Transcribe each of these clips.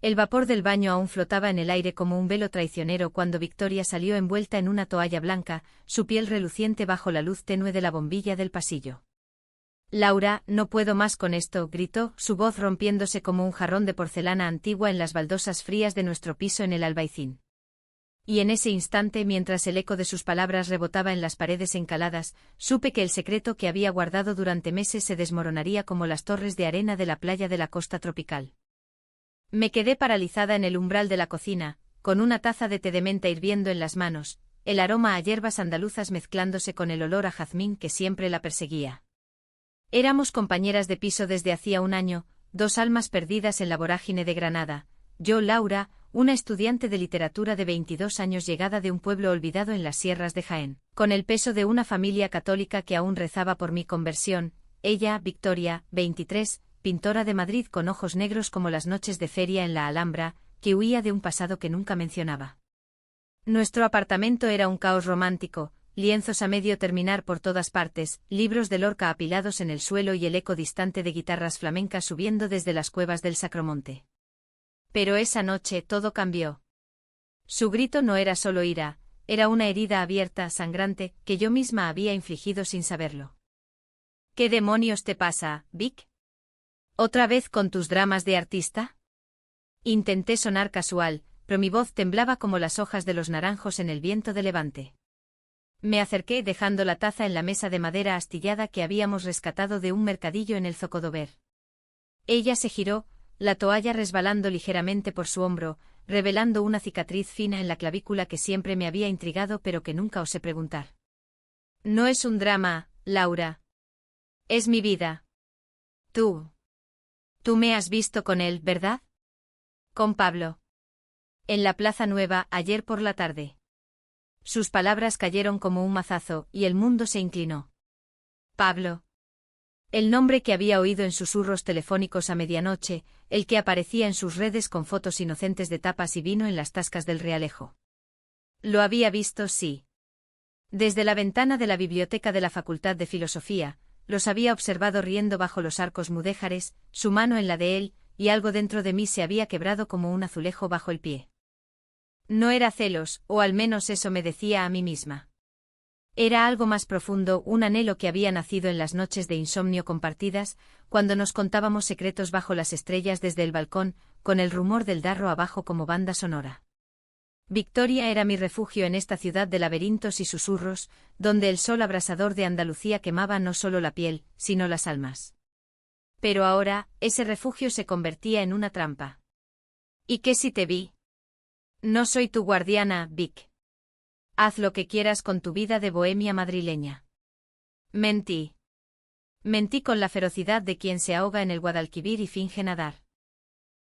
El vapor del baño aún flotaba en el aire como un velo traicionero cuando Victoria salió envuelta en una toalla blanca, su piel reluciente bajo la luz tenue de la bombilla del pasillo. «Laura, no puedo más con esto», gritó, su voz rompiéndose como un jarrón de porcelana antigua en las baldosas frías de nuestro piso en el Albaicín. Y en ese instante, mientras el eco de sus palabras rebotaba en las paredes encaladas, supe que el secreto que había guardado durante meses se desmoronaría como las torres de arena de la playa de la costa tropical. Me quedé paralizada en el umbral de la cocina, con una taza de té de menta hirviendo en las manos, el aroma a hierbas andaluzas mezclándose con el olor a jazmín que siempre la perseguía. Éramos compañeras de piso desde hacía un año, dos almas perdidas en la vorágine de Granada. Yo, Laura, una estudiante de literatura de 22 años llegada de un pueblo olvidado en las sierras de Jaén, con el peso de una familia católica que aún rezaba por mi conversión. Ella, Victoria, 23, pintora de Madrid con ojos negros como las noches de feria en la Alhambra, que huía de un pasado que nunca mencionaba. Nuestro apartamento era un caos romántico, lienzos a medio terminar por todas partes, libros de Lorca apilados en el suelo y el eco distante de guitarras flamencas subiendo desde las cuevas del Sacromonte. Pero esa noche todo cambió. Su grito no era solo ira, era una herida abierta, sangrante, que yo misma había infligido sin saberlo. ¿Qué demonios te pasa, Vic? ¿Otra vez con tus dramas de artista? Intenté sonar casual, pero mi voz temblaba como las hojas de los naranjos en el viento de levante. Me acerqué dejando la taza en la mesa de madera astillada que habíamos rescatado de un mercadillo en el Zocodover. Ella se giró, la toalla resbalando ligeramente por su hombro, revelando una cicatriz fina en la clavícula que siempre me había intrigado pero que nunca osé preguntar. No es un drama, Laura. Es mi vida. Tú me has visto con él, ¿verdad? Con Pablo. En la Plaza Nueva, ayer por la tarde. Sus palabras cayeron como un mazazo, y el mundo se inclinó. Pablo. El nombre que había oído en susurros telefónicos a medianoche, el que aparecía en sus redes con fotos inocentes de tapas y vino en las tascas del Realejo. Lo había visto, sí. Desde la ventana de la biblioteca de la Facultad de Filosofía, los había observado riendo bajo los arcos mudéjares, su mano en la de él, y algo dentro de mí se había quebrado como un azulejo bajo el pie. No era celos, o al menos eso me decía a mí misma. Era algo más profundo, un anhelo que había nacido en las noches de insomnio compartidas, cuando nos contábamos secretos bajo las estrellas desde el balcón, con el rumor del Darro abajo como banda sonora. Victoria era mi refugio en esta ciudad de laberintos y susurros, donde el sol abrasador de Andalucía quemaba no solo la piel, sino las almas. Pero ahora, ese refugio se convertía en una trampa. ¿Y qué si te vi? No soy tu guardiana, Vic. Haz lo que quieras con tu vida de bohemia madrileña. Mentí. Mentí con la ferocidad de quien se ahoga en el Guadalquivir y finge nadar.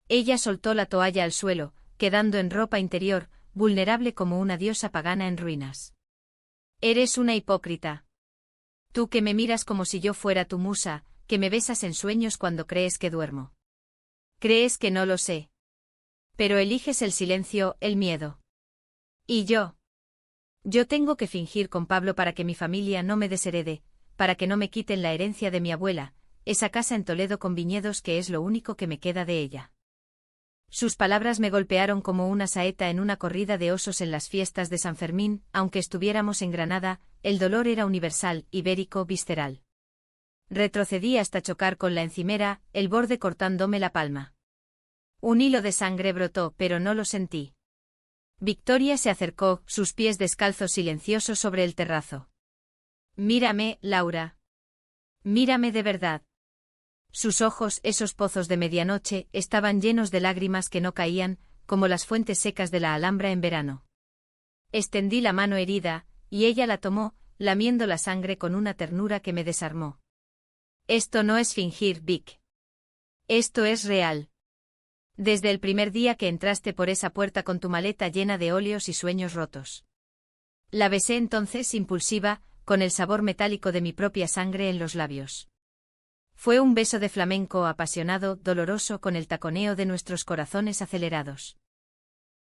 Ella soltó la toalla al suelo, quedando en ropa interior, vulnerable como una diosa pagana en ruinas. Eres una hipócrita. Tú que me miras como si yo fuera tu musa, que me besas en sueños cuando crees que duermo. Crees que no lo sé. Pero eliges el silencio, el miedo. ¿Y yo? Yo tengo que fingir con Pablo para que mi familia no me desherede, para que no me quiten la herencia de mi abuela, esa casa en Toledo con viñedos que es lo único que me queda de ella. Sus palabras me golpearon como una saeta en una corrida de osos en las fiestas de San Fermín, aunque estuviéramos en Granada, el dolor era universal, ibérico, visceral. Retrocedí hasta chocar con la encimera, el borde cortándome la palma. Un hilo de sangre brotó, pero no lo sentí. Victoria se acercó, sus pies descalzos silenciosos sobre el terrazo. Mírame, Laura. Mírame de verdad. Sus ojos, esos pozos de medianoche, estaban llenos de lágrimas que no caían, como las fuentes secas de la Alhambra en verano. Extendí la mano herida, y ella la tomó, lamiendo la sangre con una ternura que me desarmó. Esto no es fingir, Vic. Esto es real. Desde el primer día que entraste por esa puerta con tu maleta llena de óleos y sueños rotos. La besé entonces impulsiva, con el sabor metálico de mi propia sangre en los labios. Fue un beso de flamenco apasionado, doloroso con el taconeo de nuestros corazones acelerados.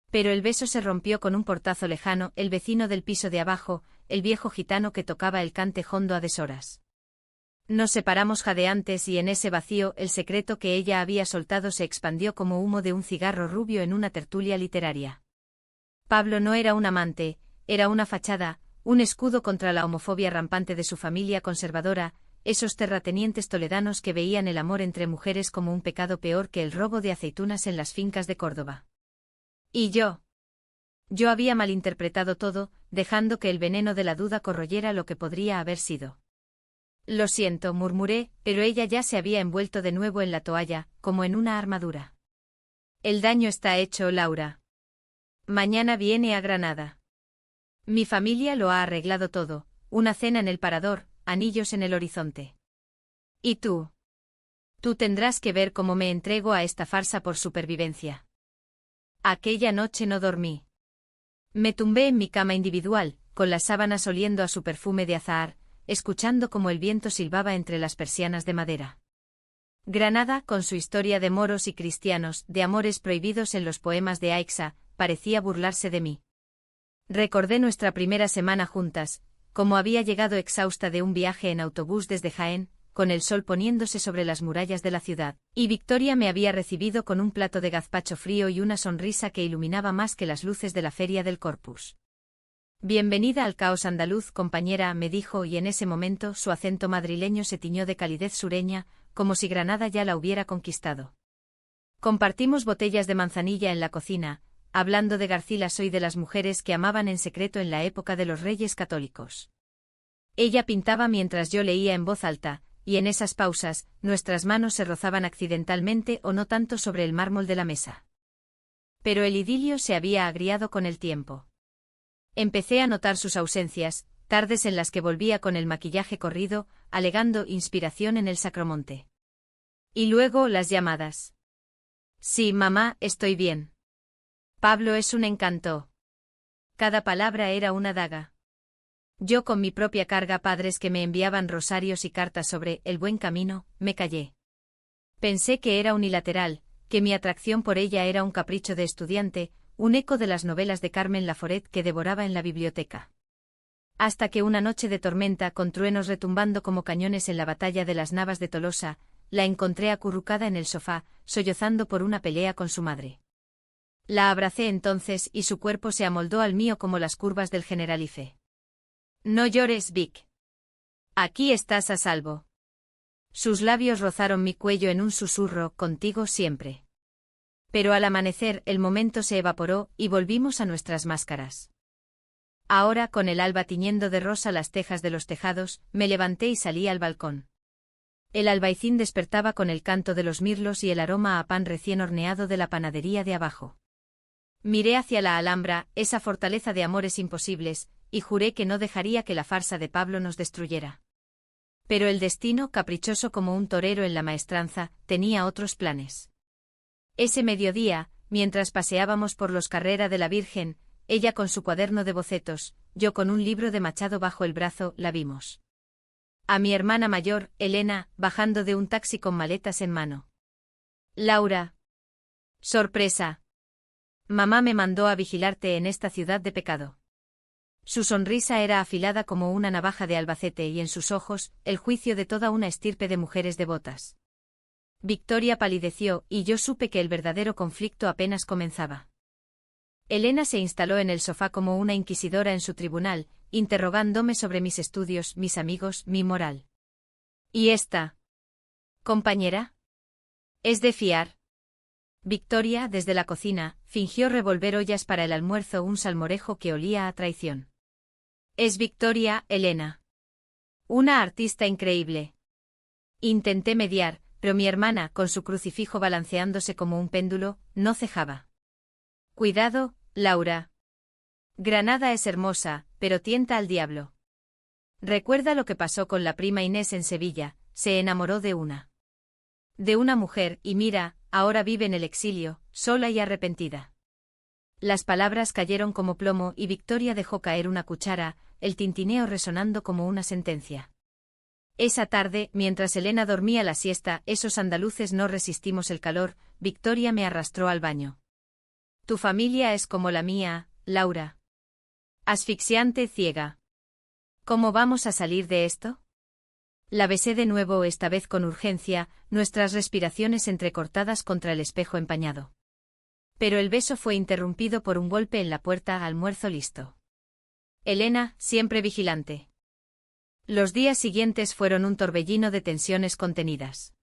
Pero el beso se rompió con un portazo lejano, el vecino del piso de abajo, el viejo gitano que tocaba el cante jondo a deshoras. Nos separamos jadeantes y en ese vacío el secreto que ella había soltado se expandió como humo de un cigarro rubio en una tertulia literaria. Pablo no era un amante, era una fachada, un escudo contra la homofobia rampante de su familia conservadora, esos terratenientes toledanos que veían el amor entre mujeres como un pecado peor que el robo de aceitunas en las fincas de Córdoba. Y yo. Yo había malinterpretado todo, dejando que el veneno de la duda corroyera lo que podría haber sido. Lo siento, murmuré, pero ella ya se había envuelto de nuevo en la toalla, como en una armadura. El daño está hecho, Laura. Mañana viene a Granada. Mi familia lo ha arreglado todo, una cena en el parador, anillos en el horizonte. ¿Y tú? Tú tendrás que ver cómo me entrego a esta farsa por supervivencia. Aquella noche no dormí. Me tumbé en mi cama individual, con las sábanas oliendo a su perfume de azahar, escuchando cómo el viento silbaba entre las persianas de madera. Granada, con su historia de moros y cristianos, de amores prohibidos en los poemas de Aixa, parecía burlarse de mí. Recordé nuestra primera semana juntas, cómo había llegado exhausta de un viaje en autobús desde Jaén, con el sol poniéndose sobre las murallas de la ciudad, y Victoria me había recibido con un plato de gazpacho frío y una sonrisa que iluminaba más que las luces de la feria del Corpus. Bienvenida al caos andaluz, compañera, me dijo, y en ese momento su acento madrileño se tiñó de calidez sureña, como si Granada ya la hubiera conquistado. Compartimos botellas de manzanilla en la cocina, hablando de Garcilaso y de las mujeres que amaban en secreto en la época de los reyes católicos. Ella pintaba mientras yo leía en voz alta, y en esas pausas, nuestras manos se rozaban accidentalmente o no tanto sobre el mármol de la mesa. Pero el idilio se había agriado con el tiempo. Empecé a notar sus ausencias, tardes en las que volvía con el maquillaje corrido, alegando inspiración en el Sacromonte. Y luego las llamadas. Sí, mamá, estoy bien. Pablo es un encanto. Cada palabra era una daga. Yo con mi propia carga, padres que me enviaban rosarios y cartas sobre el buen camino, me callé. Pensé que era unilateral, que mi atracción por ella era un capricho de estudiante, un eco de las novelas de Carmen Laforet que devoraba en la biblioteca. Hasta que una noche de tormenta, con truenos retumbando como cañones en la batalla de las Navas de Tolosa, la encontré acurrucada en el sofá, sollozando por una pelea con su madre. La abracé entonces y su cuerpo se amoldó al mío como las curvas del Generalife. No llores, Vic. Aquí estás a salvo. Sus labios rozaron mi cuello en un susurro, contigo siempre. Pero al amanecer el momento se evaporó y volvimos a nuestras máscaras. Ahora, con el alba tiñendo de rosa las tejas de los tejados, me levanté y salí al balcón. El albaicín despertaba con el canto de los mirlos y el aroma a pan recién horneado de la panadería de abajo. Miré hacia la Alhambra, esa fortaleza de amores imposibles, y juré que no dejaría que la farsa de Pablo nos destruyera. Pero el destino, caprichoso como un torero en la maestranza, tenía otros planes. Ese mediodía, mientras paseábamos por los Carrera de la Virgen, ella con su cuaderno de bocetos, yo con un libro de Machado bajo el brazo, la vimos. A mi hermana mayor, Elena, bajando de un taxi con maletas en mano. Laura. Sorpresa. Mamá me mandó a vigilarte en esta ciudad de pecado. Su sonrisa era afilada como una navaja de Albacete y en sus ojos, el juicio de toda una estirpe de mujeres devotas. Victoria palideció y yo supe que el verdadero conflicto apenas comenzaba. Elena se instaló en el sofá como una inquisidora en su tribunal, interrogándome sobre mis estudios, mis amigos, mi moral. ¿Y esta compañera? ¿Es de fiar? Victoria, desde la cocina, fingió revolver ollas para el almuerzo, un salmorejo que olía a traición. Es Victoria, Elena. Una artista increíble. Intenté mediar, pero mi hermana, con su crucifijo balanceándose como un péndulo, no cejaba. Cuidado, Laura. Granada es hermosa, pero tienta al diablo. Recuerda lo que pasó con la prima Inés en Sevilla, se enamoró de una mujer, y mira, ahora vive en el exilio, sola y arrepentida. Las palabras cayeron como plomo y Victoria dejó caer una cuchara, el tintineo resonando como una sentencia. Esa tarde, mientras Elena dormía la siesta, esos andaluces no resistimos el calor, Victoria me arrastró al baño. Tu familia es como la mía, Laura. Asfixiante, ciega. ¿Cómo vamos a salir de esto? La besé de nuevo, esta vez con urgencia, nuestras respiraciones entrecortadas contra el espejo empañado. Pero el beso fue interrumpido por un golpe en la puerta. Almuerzo listo. Elena, siempre vigilante. Los días siguientes fueron un torbellino de tensiones contenidas.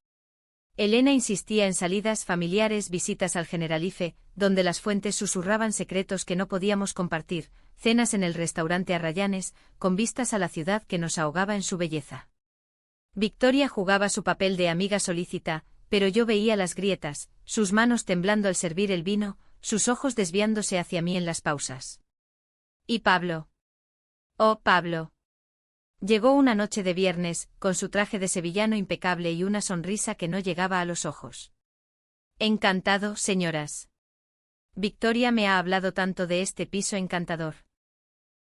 Elena insistía en salidas familiares, visitas al Generalife, donde las fuentes susurraban secretos que no podíamos compartir, cenas en el restaurante Arrayanes, con vistas a la ciudad que nos ahogaba en su belleza. Victoria jugaba su papel de amiga solícita, pero yo veía las grietas, sus manos temblando al servir el vino, sus ojos desviándose hacia mí en las pausas. ¿Y Pablo? Oh, Pablo. Llegó una noche de viernes, con su traje de sevillano impecable y una sonrisa que no llegaba a los ojos. Encantado, señoras. Victoria me ha hablado tanto de este piso encantador.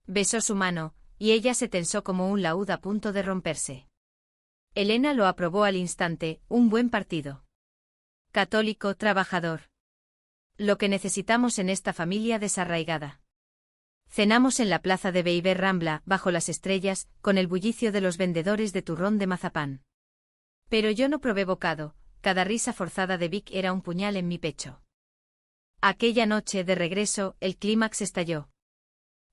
Besó su mano, y ella se tensó como un laúd a punto de romperse. Elena lo aprobó al instante, un buen partido. Católico, trabajador. Lo que necesitamos en esta familia desarraigada. Cenamos en la plaza de Beiber Rambla, bajo las estrellas, con el bullicio de los vendedores de turrón de mazapán. Pero yo no probé bocado, cada risa forzada de Vic era un puñal en mi pecho. Aquella noche, de regreso, el clímax estalló.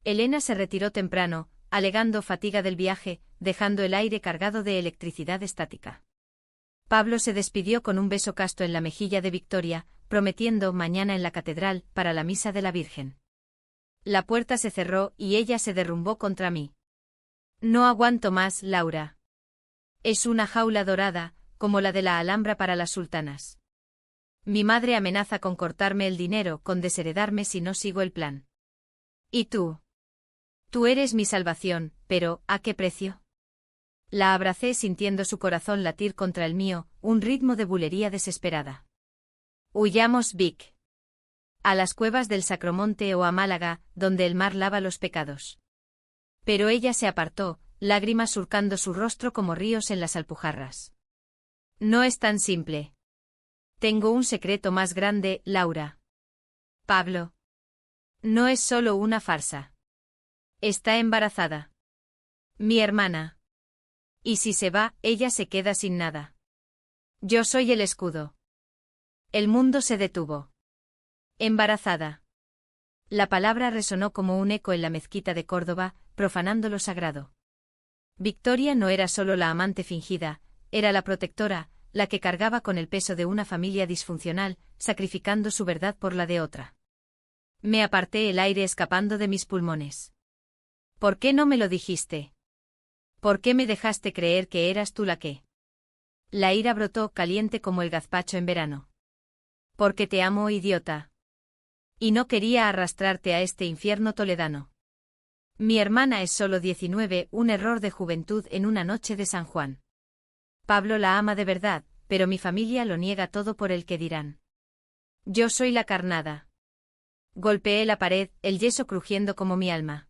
Elena se retiró temprano, alegando fatiga del viaje, dejando el aire cargado de electricidad estática. Pablo se despidió con un beso casto en la mejilla de Victoria, prometiendo mañana en la catedral, para la misa de la Virgen. La puerta se cerró y ella se derrumbó contra mí. No aguanto más, Laura. Es una jaula dorada, como la de la Alhambra para las sultanas. Mi madre amenaza con cortarme el dinero, con desheredarme si no sigo el plan. ¿Y tú? Tú eres mi salvación, pero ¿a qué precio? La abracé sintiendo su corazón latir contra el mío, un ritmo de bulería desesperada. Huyamos, Vic. A las cuevas del Sacromonte o a Málaga, donde el mar lava los pecados. Pero ella se apartó, lágrimas surcando su rostro como ríos en las alpujarras. No es tan simple. Tengo un secreto más grande, Laura. Pablo. No es solo una farsa. Está embarazada. Mi hermana. Y si se va, ella se queda sin nada. Yo soy el escudo. El mundo se detuvo. Embarazada. La palabra resonó como un eco en la mezquita de Córdoba, profanando lo sagrado. Victoria no era solo la amante fingida, era la protectora, la que cargaba con el peso de una familia disfuncional, sacrificando su verdad por la de otra. Me aparté, el aire escapando de mis pulmones. ¿Por qué no me lo dijiste? ¿Por qué me dejaste creer que eras tú la que? La ira brotó caliente como el gazpacho en verano. Porque te amo, idiota. Y no quería arrastrarte a este infierno toledano. Mi hermana es solo 19, un error de juventud en una noche de San Juan. Pablo la ama de verdad, pero mi familia lo niega todo por el que dirán. Yo soy la carnada. Golpeé la pared, el yeso crujiendo como mi alma.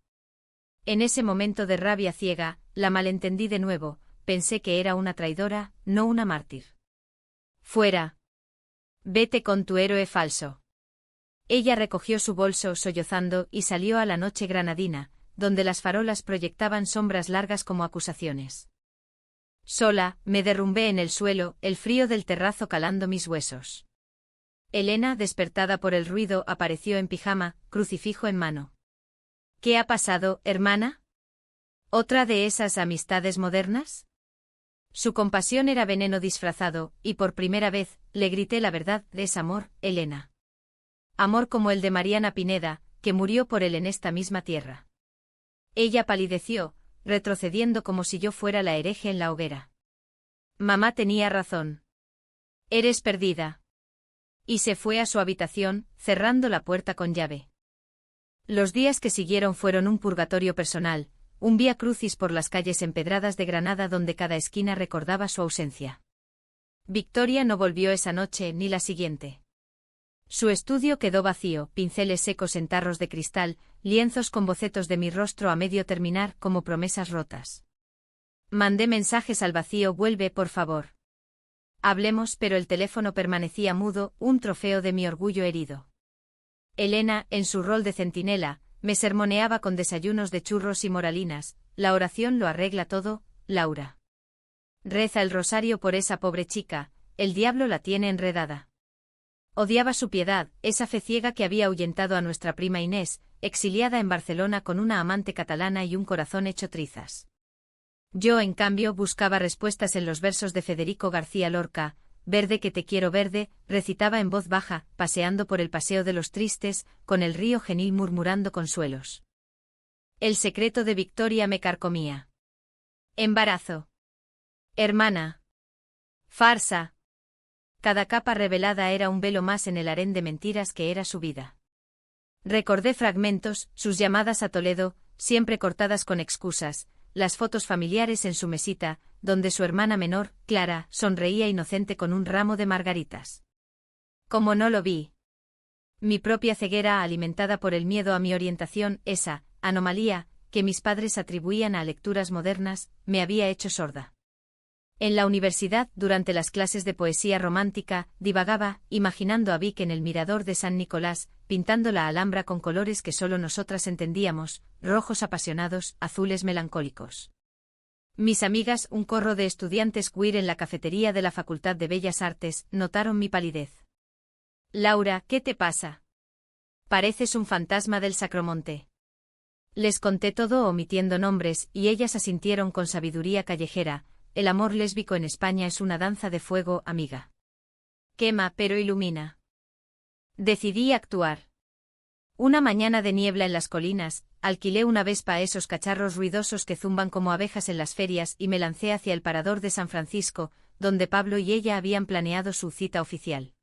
En ese momento de rabia ciega, la malentendí de nuevo, pensé que era una traidora, no una mártir. Fuera. Vete con tu héroe falso. Ella recogió su bolso sollozando y salió a la noche granadina, donde las farolas proyectaban sombras largas como acusaciones. Sola, me derrumbé en el suelo, el frío del terrazo calando mis huesos. Elena, despertada por el ruido, apareció en pijama, crucifijo en mano. ¿Qué ha pasado, hermana? ¿Otra de esas amistades modernas? Su compasión era veneno disfrazado, y por primera vez, le grité la verdad, es amor, Elena. Amor como el de Mariana Pineda, que murió por él en esta misma tierra. Ella palideció, retrocediendo como si yo fuera la hereje en la hoguera. Mamá tenía razón. Eres perdida. Y se fue a su habitación, cerrando la puerta con llave. Los días que siguieron fueron un purgatorio personal, un vía crucis por las calles empedradas de Granada donde cada esquina recordaba su ausencia. Victoria no volvió esa noche ni la siguiente. Su estudio quedó vacío, pinceles secos en tarros de cristal, lienzos con bocetos de mi rostro a medio terminar como promesas rotas. Mandé mensajes al vacío, vuelve por favor. Hablemos, pero el teléfono permanecía mudo, un trofeo de mi orgullo herido. Elena, en su rol de centinela, me sermoneaba con desayunos de churros y moralinas, la oración lo arregla todo, Laura. Reza el rosario por esa pobre chica, el diablo la tiene enredada. Odiaba su piedad, esa fe ciega que había ahuyentado a nuestra prima Inés, exiliada en Barcelona con una amante catalana y un corazón hecho trizas. Yo, en cambio, buscaba respuestas en los versos de Federico García Lorca. Verde que te quiero verde, recitaba en voz baja, paseando por el paseo de los tristes, con el río Genil murmurando consuelos. El secreto de Victoria me carcomía. Embarazo. Hermana. Farsa. Cada capa revelada era un velo más en el harén de mentiras que era su vida. Recordé fragmentos, sus llamadas a Toledo, siempre cortadas con excusas, las fotos familiares en su mesita, donde su hermana menor, Clara, sonreía inocente con un ramo de margaritas. Como no lo vi. Mi propia ceguera alimentada por el miedo a mi orientación, esa anomalía, que mis padres atribuían a lecturas modernas, me había hecho sorda. En la universidad, durante las clases de poesía romántica, divagaba, imaginando a Vic en el mirador de San Nicolás, pintando la Alhambra con colores que solo nosotras entendíamos, rojos apasionados, azules melancólicos. Mis amigas, un corro de estudiantes queer en la cafetería de la Facultad de Bellas Artes, notaron mi palidez. Laura, ¿qué te pasa? Pareces un fantasma del Sacromonte. Les conté todo omitiendo nombres, y ellas asintieron con sabiduría callejera. El amor lésbico en España es una danza de fuego, amiga. Quema, pero ilumina. Decidí actuar. Una mañana de niebla en las colinas, alquilé una Vespa a esos cacharros ruidosos que zumban como abejas en las ferias y me lancé hacia el parador de San Francisco, donde Pablo y ella habían planeado su cita oficial.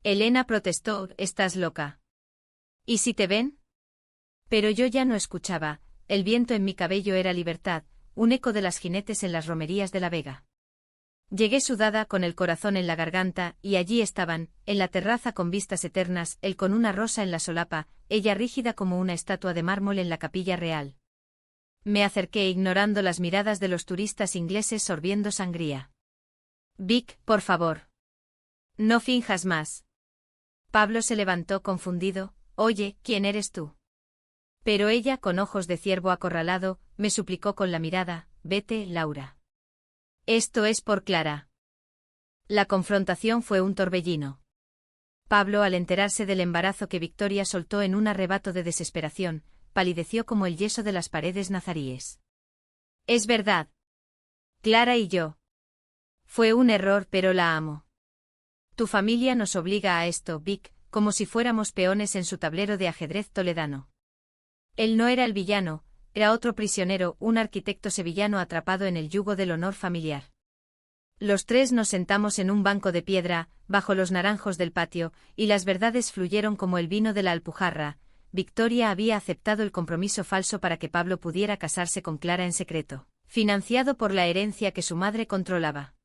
Elena protestó, «¿Estás loca? ¿Y si te ven?» Pero yo ya no escuchaba, el viento en mi cabello era libertad, un eco de las jinetes en las romerías de La Vega. Llegué sudada con el corazón en la garganta, y allí estaban, en la terraza con vistas eternas, él con una rosa en la solapa, ella rígida como una estatua de mármol en la capilla real. Me acerqué ignorando las miradas de los turistas ingleses sorbiendo sangría. Vic, por favor. No finjas más. Pablo se levantó confundido, «Oye, ¿quién eres tú?» Pero ella, con ojos de ciervo acorralado, me suplicó con la mirada, «Vete, Laura. Esto es por Clara». La confrontación fue un torbellino. Pablo, al enterarse del embarazo que Victoria soltó en un arrebato de desesperación, palideció como el yeso de las paredes nazaríes. «Es verdad. Clara y yo. Fue un error, pero la amo. Tu familia nos obliga a esto, Vic, como si fuéramos peones en su tablero de ajedrez toledano». Él no era el villano, era otro prisionero, un arquitecto sevillano atrapado en el yugo del honor familiar. Los tres nos sentamos en un banco de piedra, bajo los naranjos del patio, y las verdades fluyeron como el vino de la Alpujarra. Victoria había aceptado el compromiso falso para que Pablo pudiera casarse con Clara en secreto, financiado por la herencia que su madre controlaba.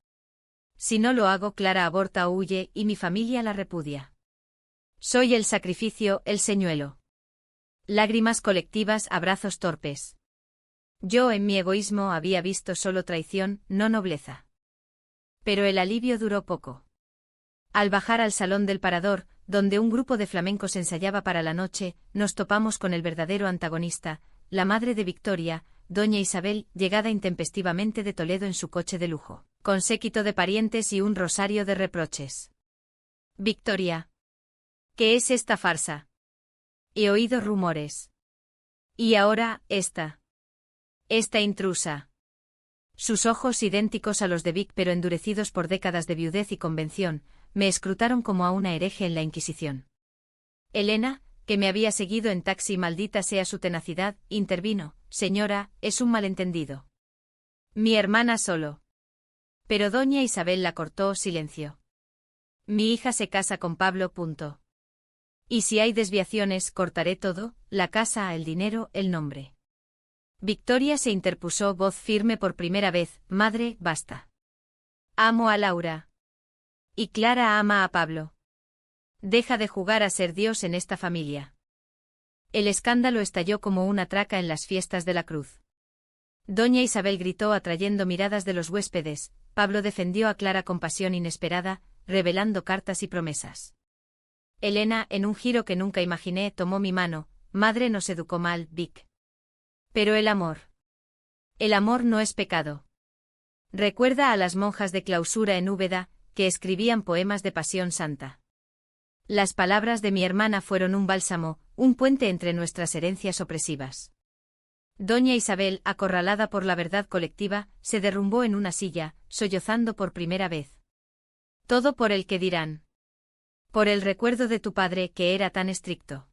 Si no lo hago, Clara aborta o huye, y mi familia la repudia. Soy el sacrificio, el señuelo. Lágrimas colectivas, abrazos torpes. Yo en mi egoísmo había visto solo traición, no nobleza. Pero el alivio duró poco. Al bajar al salón del parador, donde un grupo de flamencos ensayaba para la noche, nos topamos con el verdadero antagonista, la madre de Victoria, doña Isabel, llegada intempestivamente de Toledo en su coche de lujo, con séquito de parientes y un rosario de reproches. Victoria. ¿Qué es esta farsa? He oído rumores. Y ahora, esta intrusa. Sus ojos, idénticos a los de Vic pero endurecidos por décadas de viudez y convención, me escrutaron como a una hereje en la Inquisición. Elena, que me había seguido en taxi, maldita sea su tenacidad, intervino, «Señora, es un malentendido. Mi hermana solo». Pero doña Isabel la cortó, «Silencio. Mi hija se casa con Pablo, punto. Y si hay desviaciones, cortaré todo, la casa, el dinero, el nombre». Victoria se interpuso, voz firme por primera vez, «Madre, basta. Amo a Laura. Y Clara ama a Pablo. Deja de jugar a ser Dios en esta familia». El escándalo estalló como una traca en las fiestas de la Cruz. Doña Isabel gritó atrayendo miradas de los huéspedes, Pablo defendió a Clara con pasión inesperada, revelando cartas y promesas. Elena, en un giro que nunca imaginé, tomó mi mano, «Madre nos educó mal, Vic. Pero el amor. El amor no es pecado. Recuerda a las monjas de clausura en Úbeda, que escribían poemas de pasión santa. Las palabras de mi hermana fueron un bálsamo, un puente entre nuestras herencias opresivas. Doña Isabel, acorralada por la verdad colectiva, se derrumbó en una silla, sollozando por primera vez. Todo por el que dirán. Por el recuerdo de tu padre, que era tan estricto.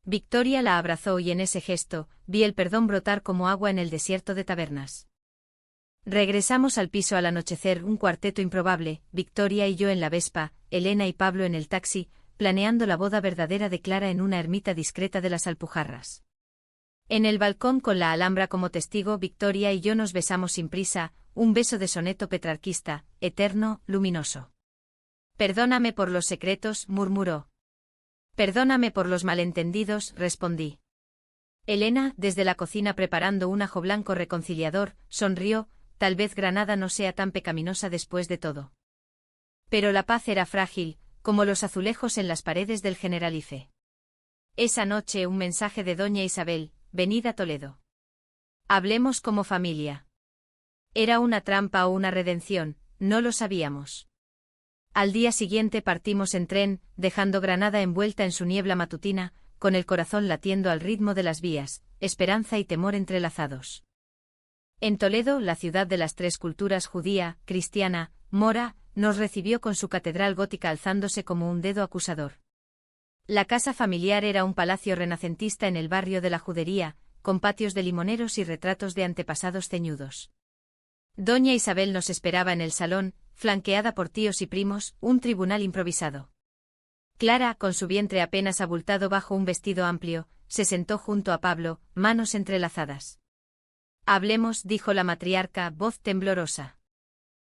Victoria la abrazó y en ese gesto, vi el perdón brotar como agua en el desierto de Tabernas. Regresamos al piso al anochecer, un cuarteto improbable, Victoria y yo en la Vespa, Elena y Pablo en el taxi, planeando la boda verdadera de Clara en una ermita discreta de las Alpujarras. En el balcón con la Alhambra como testigo, Victoria y yo nos besamos sin prisa, un beso de soneto petrarquista, eterno, luminoso. Perdóname por los secretos, murmuró. Perdóname por los malentendidos, respondí. Elena, desde la cocina preparando un ajo blanco reconciliador, sonrió, tal vez Granada no sea tan pecaminosa después de todo. Pero la paz era frágil, como los azulejos en las paredes del Generalife. Esa noche un mensaje de doña Isabel, venid a Toledo. Hablemos como familia. ¿Era una trampa o una redención? No lo sabíamos. Al día siguiente partimos en tren, dejando Granada envuelta en su niebla matutina, con el corazón latiendo al ritmo de las vías, esperanza y temor entrelazados. En Toledo, la ciudad de las tres culturas judía, cristiana, mora, nos recibió con su catedral gótica alzándose como un dedo acusador. La casa familiar era un palacio renacentista en el barrio de la Judería, con patios de limoneros y retratos de antepasados ceñudos. Doña Isabel nos esperaba en el salón, flanqueada por tíos y primos, un tribunal improvisado. Clara, con su vientre apenas abultado bajo un vestido amplio, se sentó junto a Pablo, manos entrelazadas. Hablemos, dijo la matriarca, voz temblorosa.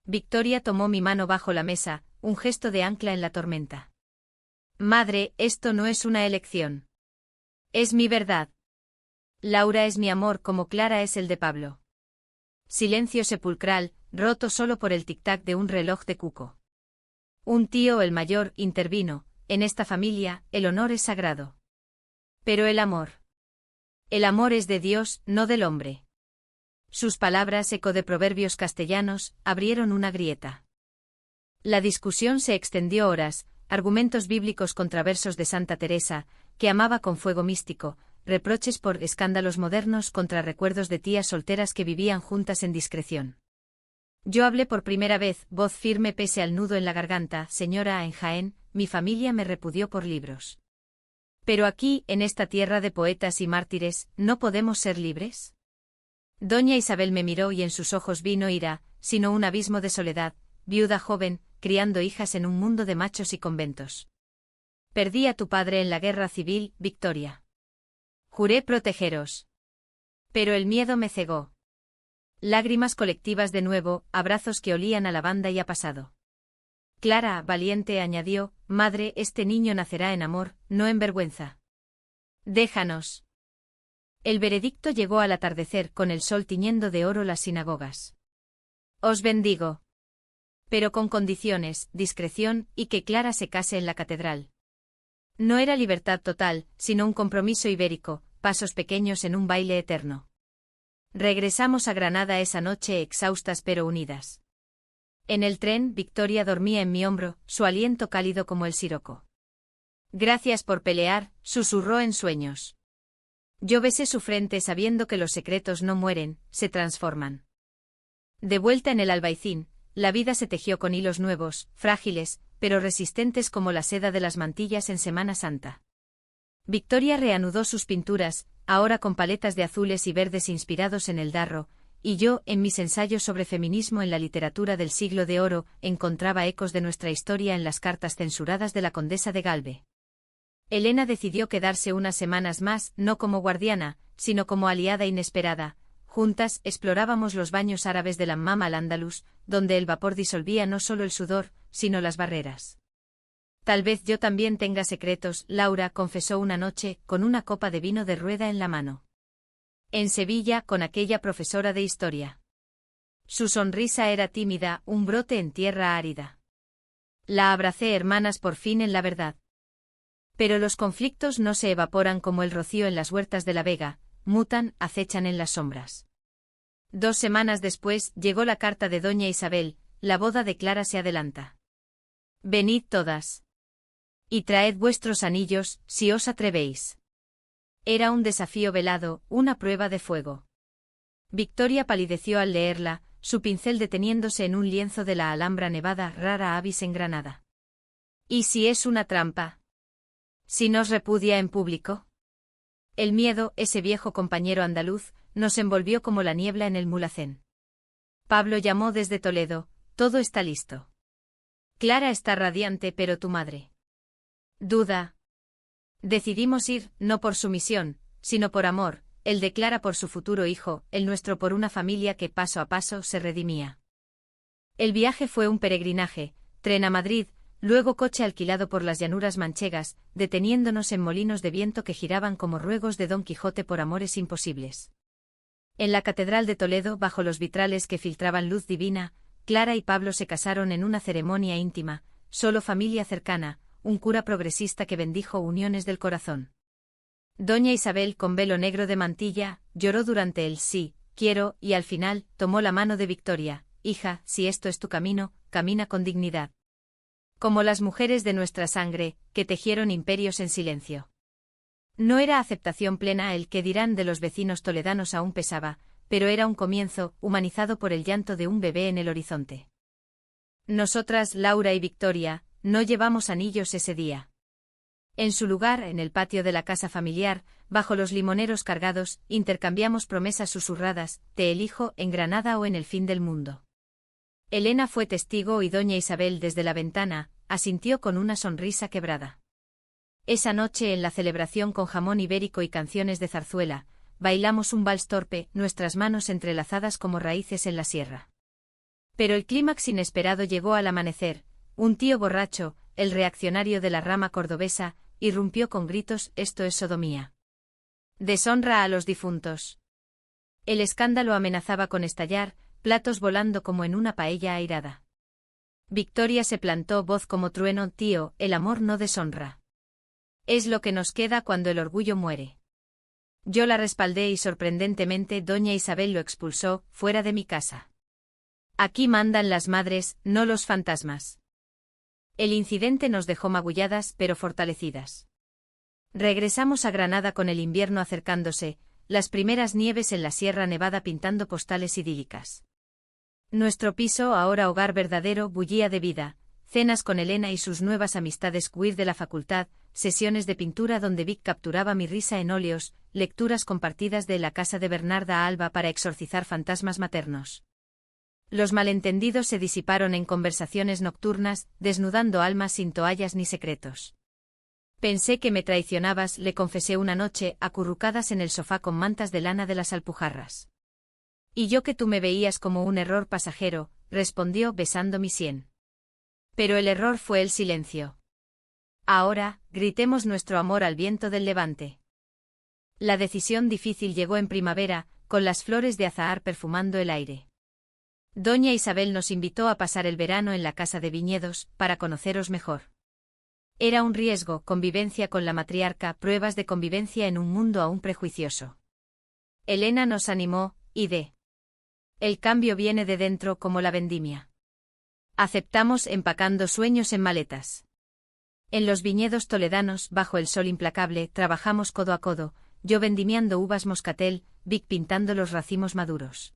Victoria tomó mi mano bajo la mesa, un gesto de ancla en la tormenta. Madre, esto no es una elección. Es mi verdad. Laura es mi amor como Clara es el de Pablo. Silencio sepulcral, roto solo por el tic-tac de un reloj de cuco. Un tío, el mayor, intervino, en esta familia, el honor es sagrado. Pero el amor. El amor es de Dios, no del hombre. Sus palabras, eco de proverbios castellanos, abrieron una grieta. La discusión se extendió horas, argumentos bíblicos contra versos de Santa Teresa, que amaba con fuego místico, reproches por escándalos modernos contra recuerdos de tías solteras que vivían juntas en discreción. Yo hablé por primera vez, voz firme pese al nudo en la garganta, señora, en Jaén, mi familia me repudió por libros. Pero aquí, en esta tierra de poetas y mártires, ¿no podemos ser libres? Doña Isabel me miró y en sus ojos vi no ira, sino un abismo de soledad, viuda joven, criando hijas en un mundo de machos y conventos. Perdí a tu padre en la guerra civil, Victoria. Juré protegeros. Pero el miedo me cegó. Lágrimas colectivas de nuevo, abrazos que olían a lavanda y a pasado. Clara, valiente, añadió, madre, este niño nacerá en amor, no en vergüenza. Déjanos. El veredicto llegó al atardecer con el sol tiñendo de oro las sinagogas. Os bendigo. Pero con condiciones, discreción, y que Clara se case en la catedral. No era libertad total, sino un compromiso ibérico, pasos pequeños en un baile eterno. Regresamos a Granada esa noche exhaustas pero unidas. En el tren, Victoria dormía en mi hombro, su aliento cálido como el siroco. Gracias por pelear, susurró en sueños. Yo besé su frente sabiendo que los secretos no mueren, se transforman. De vuelta en el Albaicín, la vida se tejió con hilos nuevos, frágiles, pero resistentes como la seda de las mantillas en Semana Santa. Victoria reanudó sus pinturas, ahora con paletas de azules y verdes inspirados en el Darro, y yo, en mis ensayos sobre feminismo en la literatura del siglo de oro, encontraba ecos de nuestra historia en las cartas censuradas de la condesa de Galve. Elena decidió quedarse unas semanas más, no como guardiana, sino como aliada inesperada. Juntas, explorábamos los baños árabes del Hammam al-Ándalus, donde el vapor disolvía no solo el sudor, sino las barreras. Tal vez yo también tenga secretos, Laura confesó una noche, con una copa de vino de rueda en la mano. En Sevilla, con aquella profesora de historia. Su sonrisa era tímida, un brote en tierra árida. La abracé, hermanas, por fin en la verdad. Pero los conflictos no se evaporan como el rocío en las huertas de la Vega, mutan, acechan en las sombras. 2 semanas después llegó la carta de doña Isabel: la boda de Clara se adelanta. Venid todas. Y traed vuestros anillos, si os atrevéis. Era un desafío velado, una prueba de fuego. Victoria palideció al leerla, su pincel deteniéndose en un lienzo de la Alhambra nevada, rara avis en Granada. ¿Y si es una trampa? ¿Si nos repudia en público? El miedo, ese viejo compañero andaluz, nos envolvió como la niebla en el Mulhacén. Pablo llamó desde Toledo: todo está listo. Clara está radiante, pero tu madre duda. Decidimos ir, no por sumisión, sino por amor, el de Clara por su futuro hijo, el nuestro por una familia que paso a paso se redimía. El viaje fue un peregrinaje: tren a Madrid, luego coche alquilado por las llanuras manchegas, deteniéndonos en molinos de viento que giraban como ruegos de Don Quijote por amores imposibles. En la Catedral de Toledo, bajo los vitrales que filtraban luz divina, Clara y Pablo se casaron en una ceremonia íntima, solo familia cercana, un cura progresista que bendijo uniones del corazón. Doña Isabel, con velo negro de mantilla, lloró durante el sí, quiero, y al final, tomó la mano de Victoria: hija, si esto es tu camino, camina con dignidad. Como las mujeres de nuestra sangre, que tejieron imperios en silencio. No era aceptación plena, el que dirán de los vecinos toledanos aún pesaba, pero era un comienzo, humanizado por el llanto de un bebé en el horizonte. Nosotras, Laura y Victoria, no llevamos anillos ese día. En su lugar, en el patio de la casa familiar, bajo los limoneros cargados, intercambiamos promesas susurradas: te elijo, en Granada o en el fin del mundo. Elena fue testigo y doña Isabel, desde la ventana, asintió con una sonrisa quebrada. Esa noche, en la celebración con jamón ibérico y canciones de zarzuela, bailamos un vals torpe, nuestras manos entrelazadas como raíces en la sierra. Pero el clímax inesperado llegó al amanecer: un tío borracho, el reaccionario de la rama cordobesa, irrumpió con gritos: esto es sodomía. Deshonra a los difuntos. El escándalo amenazaba con estallar, platos volando como en una paella airada. Victoria se plantó, voz como trueno: tío, el amor no deshonra. Es lo que nos queda cuando el orgullo muere. Yo la respaldé y sorprendentemente doña Isabel lo expulsó: fuera de mi casa. Aquí mandan las madres, no los fantasmas. El incidente nos dejó magulladas pero fortalecidas. Regresamos a Granada con el invierno acercándose, las primeras nieves en la Sierra Nevada pintando postales idílicas. Nuestro piso, ahora hogar verdadero, bullía de vida: cenas con Elena y sus nuevas amistades queer de la facultad, sesiones de pintura donde Vic capturaba mi risa en óleos, lecturas compartidas de La casa de Bernarda Alba para exorcizar fantasmas maternos. Los malentendidos se disiparon en conversaciones nocturnas, desnudando almas sin toallas ni secretos. Pensé que me traicionabas, le confesé una noche, acurrucadas en el sofá con mantas de lana de las Alpujarras. Y yo que tú me veías como un error pasajero, respondió besando mi sien. Pero el error fue el silencio. Ahora, gritemos nuestro amor al viento del levante. La decisión difícil llegó en primavera, con las flores de azahar perfumando el aire. Doña Isabel nos invitó a pasar el verano en la casa de viñedos, para conoceros mejor. Era un riesgo, convivencia con la matriarca, pruebas de convivencia en un mundo aún prejuicioso. Elena nos animó: ide. El cambio viene de dentro como la vendimia. Aceptamos, empacando sueños en maletas. En los viñedos toledanos, bajo el sol implacable, trabajamos codo a codo, yo vendimiando uvas moscatel, Vic pintando los racimos maduros.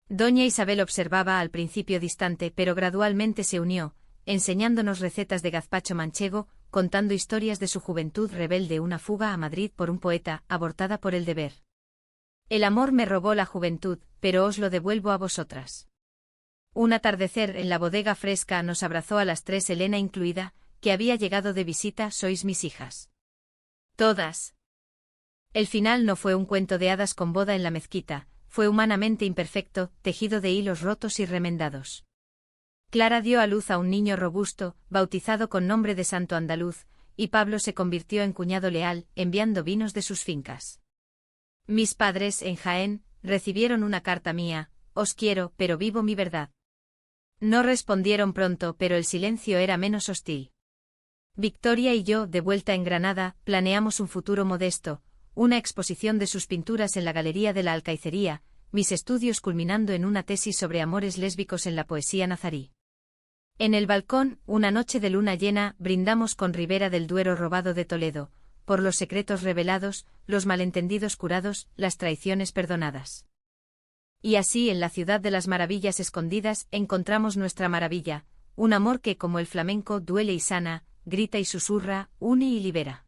Doña Isabel observaba al principio distante, pero gradualmente se unió, enseñándonos recetas de gazpacho manchego, contando historias de su juventud rebelde: una fuga a Madrid por un poeta, abortada por el deber. El amor me robó la juventud, pero os lo devuelvo a vosotras. Un atardecer en la bodega fresca nos abrazó a las 3, Elena incluida, que había llegado de visita: sois mis hijas. Todas. El final no fue un cuento de hadas con boda en la mezquita, fue humanamente imperfecto, tejido de hilos rotos y remendados. Clara dio a luz a un niño robusto, bautizado con nombre de santo andaluz, y Pablo se convirtió en cuñado leal, enviando vinos de sus fincas. Mis padres, en Jaén, recibieron una carta mía: os quiero, pero vivo mi verdad. No respondieron pronto, pero el silencio era menos hostil. Victoria y yo, de vuelta en Granada, planeamos un futuro modesto: una exposición de sus pinturas en la Galería de la Alcaicería, mis estudios culminando en una tesis sobre amores lésbicos en la poesía nazarí. En el balcón, una noche de luna llena, brindamos con Ribera del Duero robado de Toledo, por los secretos revelados, los malentendidos curados, las traiciones perdonadas. Y así en la ciudad de las maravillas escondidas encontramos nuestra maravilla, un amor que como el flamenco duele y sana, grita y susurra, une y libera.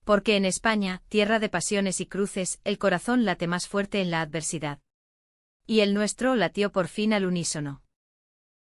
Porque en España, tierra de pasiones y cruces, el corazón late más fuerte en la adversidad. Y el nuestro latió por fin al unísono.